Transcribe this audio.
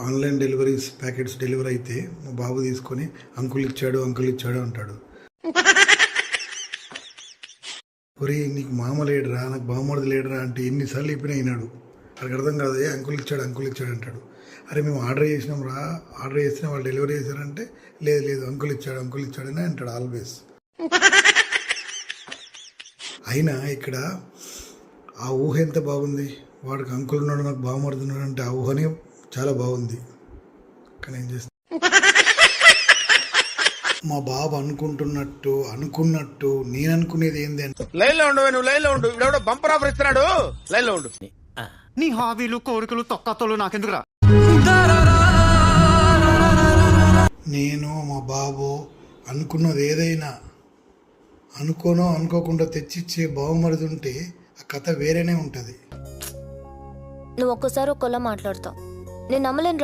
Online deliveries packets delivery అయితే మా బాబు తీసుకొని అంకుల్ ఇచ్చాడు అంటాడు. ఒరే నీకు మామ లేడురా, నాకు బామ్మడిది లేడురా అంటే ఎన్నిసార్లు చెప్పినా అయినాడు. అక్కడికి అర్థం కాదు, అంకుల్ ఇచ్చాడు అంటాడు. అరే మేము ఆర్డర్ చేసినాం రా, ఆర్డర్ చేసినా వాళ్ళు డెలివరీ చేశారంటే లేదు అంకుల్ ఇచ్చాడని అంటాడు ఆల్వేస్. అయినా ఇక్కడ ఆ ఊహ ఎంత బాగుంది, వాడికి అంకుల్ ఉన్నాడు నాకు బామ్మడుతున్నాడు అంటే ఆ ఊహనే చాలా బాగుంది. కానీ ఏం చేస్తా, మా బాబు అనుకున్నట్టు నేను అనుకునేది ఏంది అంటే లైన్లో ఉండు ఇవిడెవడో బంపర్ ఆఫర్ ఇస్తున్నాడు, లైన్లో ఉండు. నీ హాబీలు కోరికలు తొక్కతోలు నాకెందుకురా. నేను మా బాబు అనుకున్నది ఏదైనా అనుకోకుండా తెచ్చిచ్చే బావమరిది ఉంటే ఆ కథ వేరేనే ఉంటుంది. నువ్వు ఒక్కసారి ఒక్కలా మాట్లాడతావు, నేను నమ్మలేను.